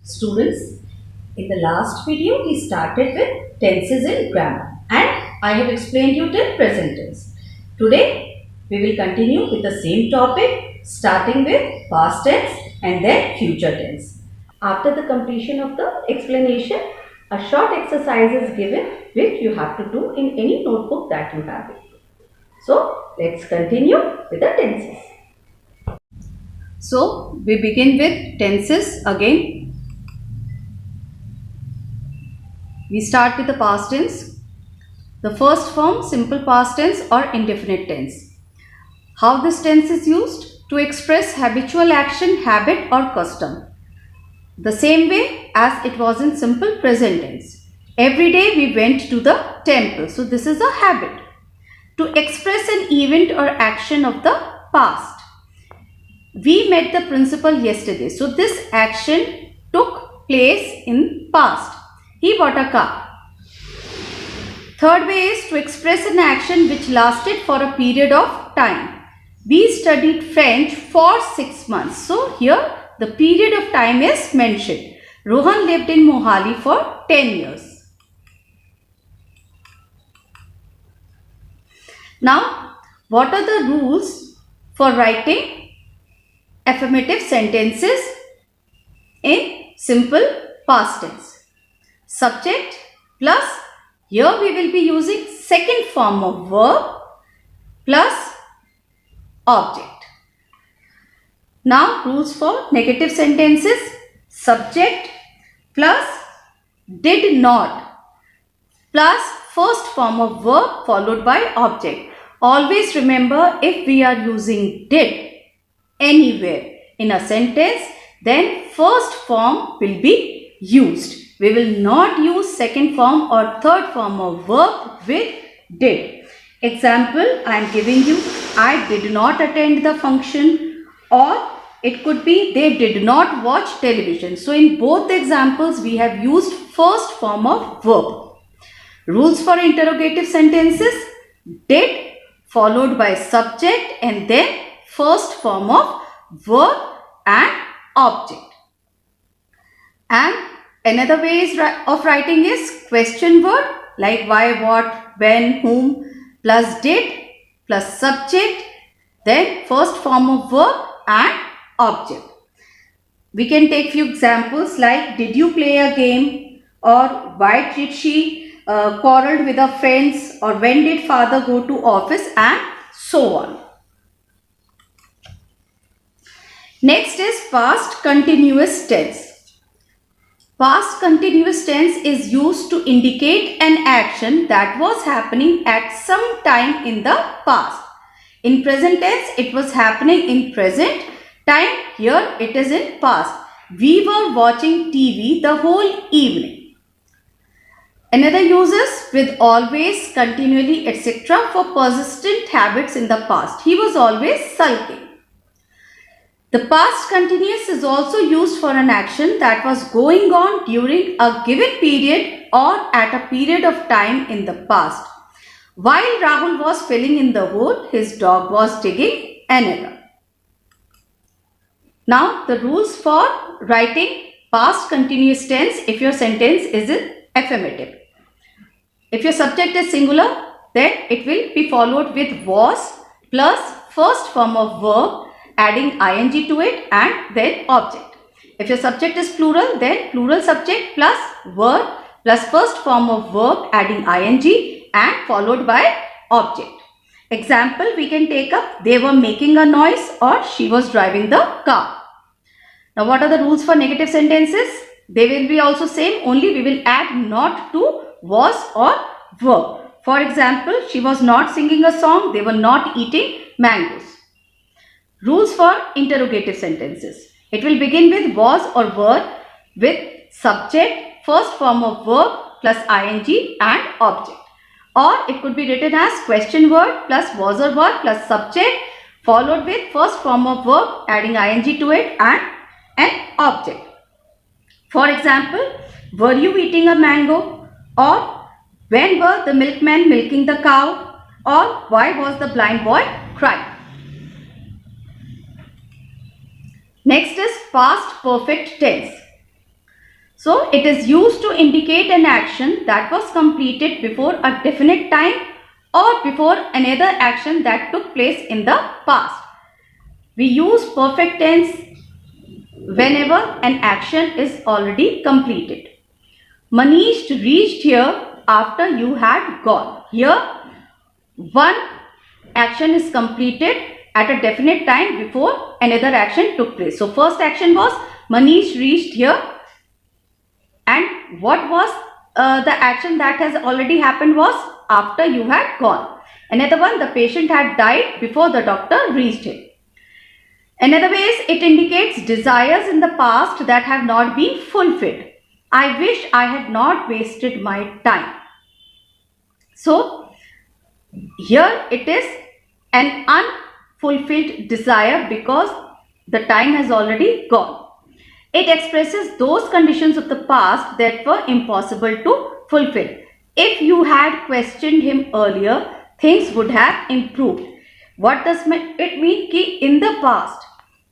Students, in the last video we started with tenses in grammar and I have explained you till present tense. Today we will continue with the same topic starting with past tense and then future tense. After the completion of the explanation, a short exercise is given which you have to do in any notebook that you have. So let's continue with the tenses. So we begin with tenses again. We start with the past tense. The first form, simple past tense or indefinite tense. How this tense is used? To express habitual action, habit or custom. The same way as it was in simple present tense. Every day we went to the temple. So this is a habit. To express an event or action of the past. We met the principal yesterday. So this action took place in past. He bought a car. Third way is to express an action which lasted for a period of time. We studied French for 6 months. So here the period of time is mentioned. Rohan lived in Mohali for 10 years. Now, what are the rules for writing affirmative sentences in simple past tense? Subject plus, here we will be using second form of verb plus object. Now rules for negative sentences. Subject plus did not plus first form of verb followed by object. Always remember, if we are using did anywhere in a sentence, then first form will be used. We will not use second form or third form of verb with did. Example, I am giving you, I did not attend the function, or it could be they did not watch television. So in both the examples we have used first form of verb. Rules for interrogative sentences: did followed by subject and then first form of verb and object. And another way of writing is question word, like why, what, when, whom, plus did, plus subject, then first form of verb and object. We can take few examples like did you play a game, or why did she quarreled with her friends, or when did father go to office, and so on. Next is past continuous tense. Past continuous tense is used to indicate an action that was happening at some time in the past. In present tense, it was happening in present time. Here it is in past. We were watching TV the whole evening. Another uses with always, continually, etc. for persistent habits in the past. He was always sulking. The past continuous is also used for an action that was going on during a given period or at a period of time in the past. While Rahul was filling in the hole, his dog was digging another. Now the rules for writing past continuous tense if your sentence is in affirmative. If your subject is singular, then it will be followed with was plus first form of verb adding ing to it and then object. If your subject is plural, then plural subject plus verb plus first form of verb adding ing and followed by object. Example, we can take up they were making a noise or she was driving the car. Now what are the rules for negative sentences? They will be also same, only we will add not to was or verb. For example, she was not singing a song, they were not eating mangoes. Rules for interrogative sentences. It will begin with was or were with subject, first form of verb plus ing and object. Or it could be written as question word plus was or were plus subject followed with first form of verb adding ing to it and an object. For example, were you eating a mango? Or when were the milkman milking the cow? Or why was the blind boy crying? Next is past perfect tense. So it is used to indicate an action that was completed before a definite time or before another action that took place in the past. We use perfect tense whenever an action is already completed. Manish reached here after you had gone. Here, one action is completed at a definite time before another action took place. So first action was Manish reached here, and what was the action that has already happened was after you had gone. Another one, the patient had died before the doctor reached him. Another ways, it indicates desires in the past that have not been fulfilled. I wish I had not wasted my time. So here it is an unfulfilled desire because the time has already gone. It expresses those conditions of the past that were impossible to fulfill. If you had questioned him earlier, things would have improved. What does it mean? Ki in the past,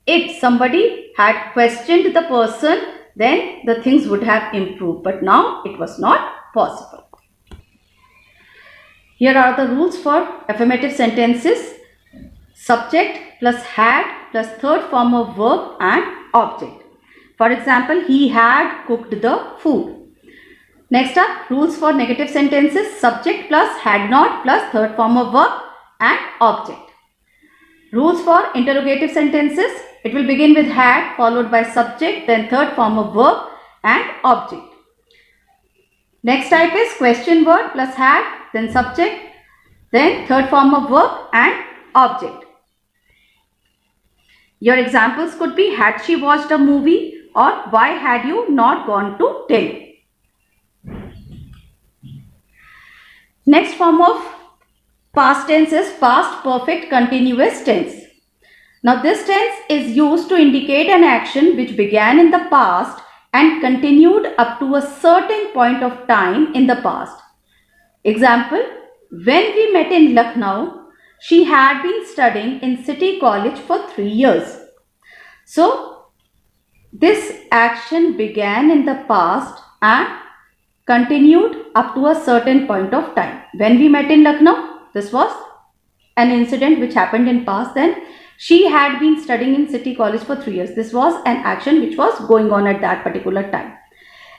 if somebody had questioned the person, then the things would have improved. But now it was not possible. Here are the rules for affirmative sentences. Subject plus had plus third form of verb and object. For example, he had cooked the food. Next up, rules for negative sentences. Subject plus had not plus third form of verb and object. Rules for interrogative sentences. It will begin with had followed by subject, then third form of verb and object. Next type is question word plus had, then subject, then third form of verb and object. Your examples could be had she watched a movie or why had you not gone to Delhi. Next form of past tense is past perfect continuous tense. Now this tense is used to indicate an action which began in the past and continued up to a certain point of time in the past. Example, when we met in Lucknow, she had been studying in City College for 3 years. So this action began in the past and continued up to a certain point of time. When we met in Lucknow, this was an incident which happened in past. Then she had been studying in City College for 3 years. This was an action which was going on at that particular time.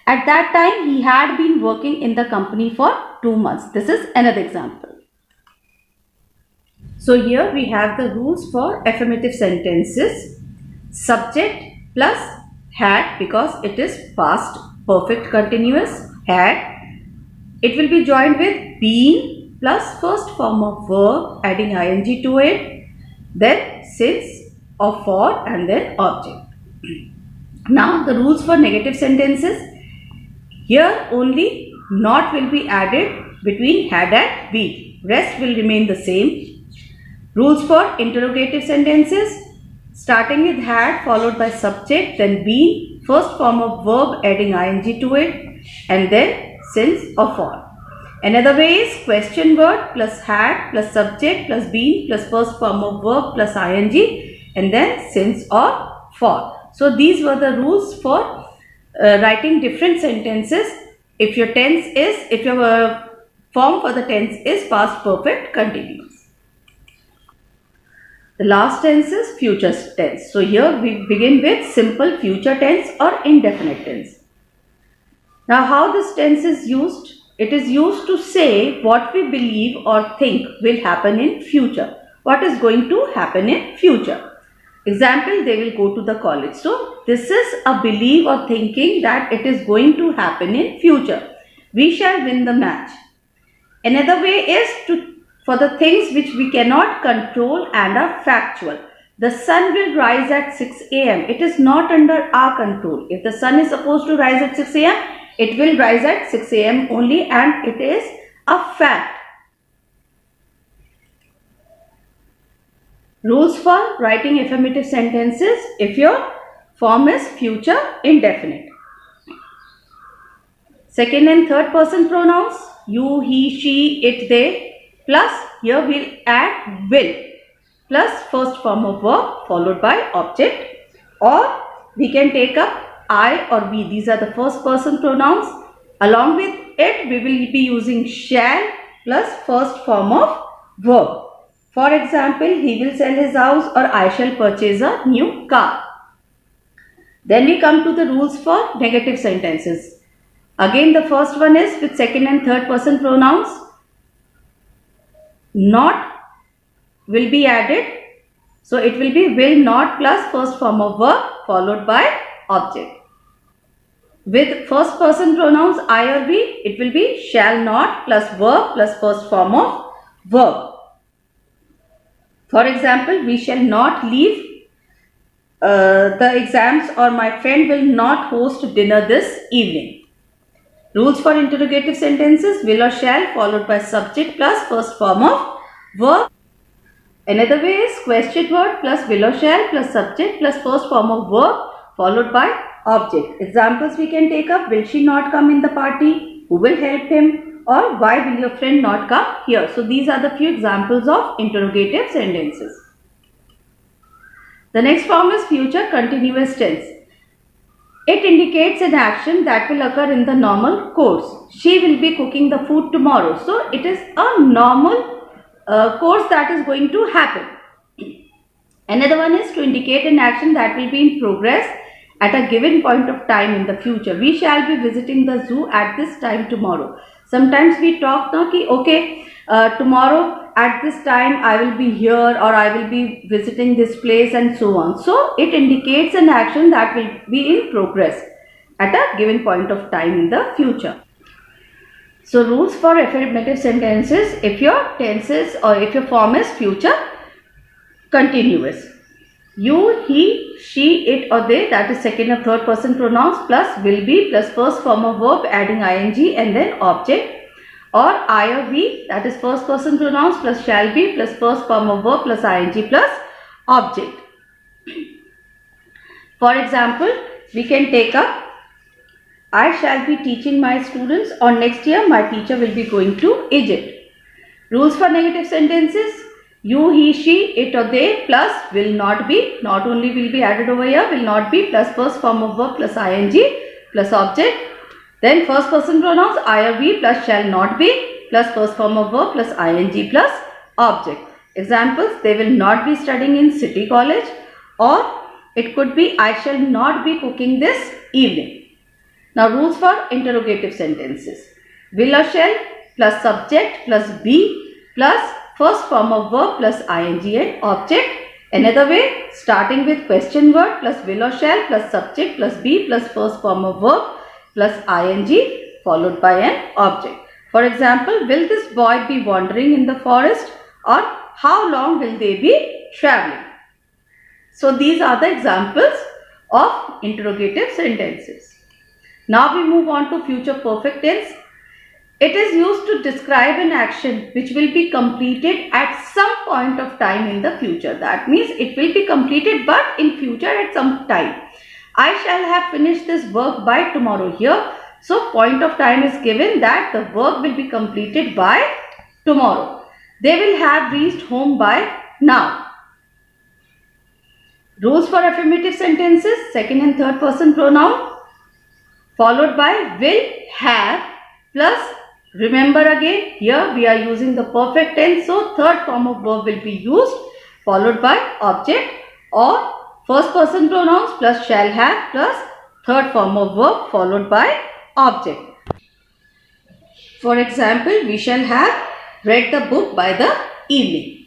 At that time, he had been working in the company for 2 months. This is another example. So here we have the rules for affirmative sentences. Subject plus had, because it is past perfect continuous, had. It will be joined with been plus first form of verb adding ing to it, then since or for, and then object. Now the rules for negative sentences. Here only not will be added between had and been. Rest will remain the same. Rules for interrogative sentences. Starting with had followed by subject, then been, first form of verb adding ing to it, and then since or for. Another way is question word plus had plus subject plus been plus first form of verb plus ing, and then since or for. So these were the rules for writing different sentences. If your form for the tense is past perfect continuous. The last tense is future tense. So here we begin with simple future tense or indefinite tense. Now how this tense is used? It is used to say what we believe or think will happen in future. What is going to happen in future? Example, they will go to the college. So this is a belief or thinking that it is going to happen in future. We shall win the match. Another way is for the things which we cannot control and are factual. The sun will rise at 6 a.m. It is not under our control. If the sun is supposed to rise at 6 a.m., it will rise at 6 a.m. only, and it is a fact. Rules for writing affirmative sentences if your form is future indefinite. Second and third person pronouns, you, he, she, it, they, plus here we'll add will plus first form of verb followed by object, or we can take up I or we. These are the first person pronouns. Along with it, we will be using shall plus first form of verb. For example, he will sell his house or I shall purchase a new car. Then we come to the rules for negative sentences. Again, the first one is with second and third person pronouns. Not will be added. So it will be will not plus first form of verb followed by object. With first person pronouns I or we, it will be shall not plus verb plus first form of verb. For example, we shall not leave the exams, or my friend will not host dinner this evening. Rules for interrogative sentences: will or shall followed by subject plus first form of verb. Another way is question word plus will or shall plus subject plus first form of verb followed by object. Examples we can take up: will she not come in the party? Who will help him? Or why will your friend not come here? So these are the few examples of interrogative sentences. The next form is future continuous tense. It indicates an action that will occur in the normal course. She will be cooking the food tomorrow. So it is a normal course that is going to happen. Another one is to indicate an action that will be in progress at a given point of time in the future. We shall be visiting the zoo at this time tomorrow. Sometimes we talk now ki okay, tomorrow at this time I will be here, or I will be visiting this place, and so on. So it indicates an action that will be in progress at a given point of time in the future. So rules for affirmative sentences: if your tenses or if your form is future continuous, you, he, she, it or they, that is second or third person pronouns, plus will be plus first form of verb adding ing and then object. Or I or we, that is first person pronouns plus shall be plus first form of verb plus ing plus object. For example, we can take up I shall be teaching my students, or next year my teacher will be going to Egypt. Rules for negative sentences: you, he, she, it or they plus will not be. Not only will be added over here, will not be plus first form of verb plus ing plus object. Then first person pronouns I or we plus shall not be plus first form of verb plus ing plus object. Examples: they will not be studying in city college, or it could be I shall not be cooking this evening. Now rules for interrogative sentences: will or shall plus subject plus be plus first form of verb plus ing and object. Another way, starting with question word plus will or shall plus subject plus be plus first form of verb plus ing followed by an object. For example, will this boy be wandering in the forest, or how long will they be traveling? So these are the examples of interrogative sentences. Now we move on to future perfect tense. It is used to describe an action which will be completed at some point of time in the future. That means it will be completed but in future at some time. I shall have finished this work by tomorrow here. So point of time is given that the work will be completed by tomorrow. They will have reached home by now. Rules for affirmative sentences: second and third person pronoun followed by will, have plus, remember again here we are using the perfect tense, so third form of verb will be used followed by object, or first person pronouns plus shall have plus third form of verb followed by object. For example, we shall have read the book by the evening.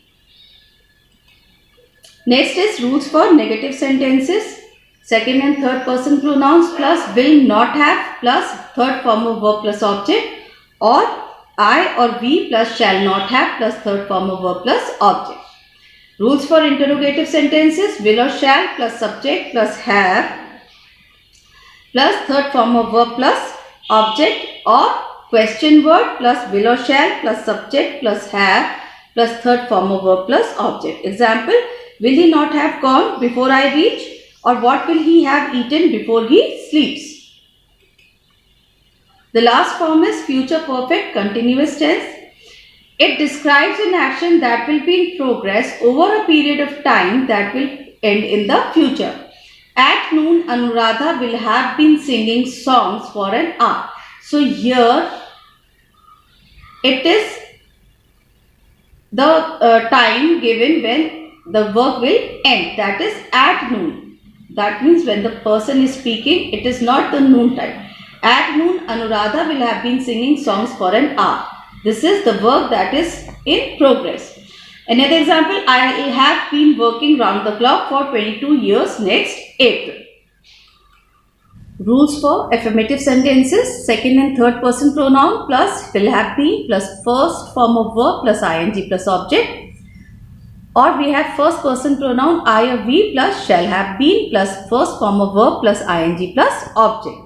Next is rules for negative sentences: second and third person pronouns plus will not have plus third form of verb plus object, or I or we plus shall not have plus third form of verb plus object. Rules for interrogative sentences: will or shall plus subject plus have plus third form of verb plus object, or question word plus will or shall plus subject plus have plus third form of verb plus object. Example: will he not have gone before I reach, or what will he have eaten before he sleeps? The last form is future perfect continuous tense. It describes an action that will be in progress over a period of time that will end in the future. At noon, Anuradha will have been singing songs for an hour. So here it is the time given when the work will end, that is at noon. That means when the person is speaking, it is not the noon time. At noon, Anuradha will have been singing songs for an hour. This is the work that is in progress. Another example, I have been working round the clock for 22 years next April. Rules for affirmative sentences: second and third person pronoun plus will have been plus first form of verb plus ing plus object. Or we have first person pronoun I or we plus shall have been plus first form of verb plus ing plus object.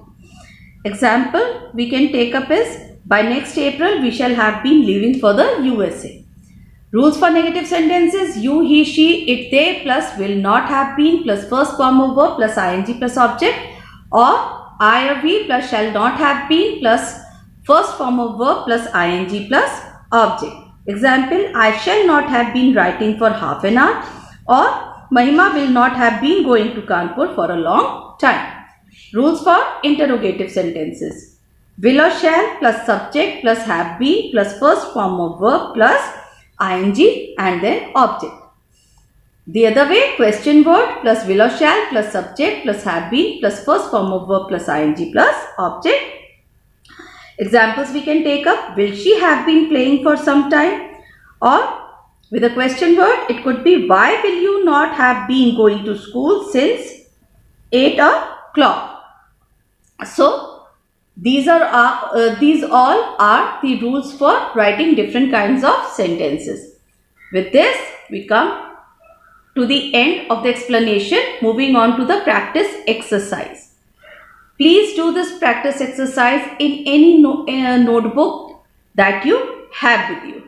Example we can take up is, by next April we shall have been leaving for the USA. Rules for negative sentences: you, he, she, it, they plus will not have been plus first form of verb plus ing plus object, or I or we plus shall not have been plus first form of verb plus ing plus object. Example, I shall not have been writing for half an hour, or Mahima will not have been going to Kanpur for a long time. Rules for interrogative sentences: will or shall plus subject plus have been plus first form of verb plus ing and then object. The other way, question word plus will or shall plus subject plus have been plus first form of verb plus ing plus object. Examples we can take up: will she have been playing for some time? Or with a question word, it could be, why will you not have been going to school since 8 o'clock? So these all are the rules for writing different kinds of sentences. With this, we come to the end of the explanation. Moving on to the practice exercise. Please do this practice exercise in any notebook that you have with you.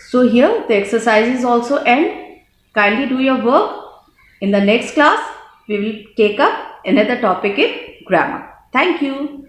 So here the exercises also end. Kindly do your work. In the next class, we will take up another topic in grammar. Thank you.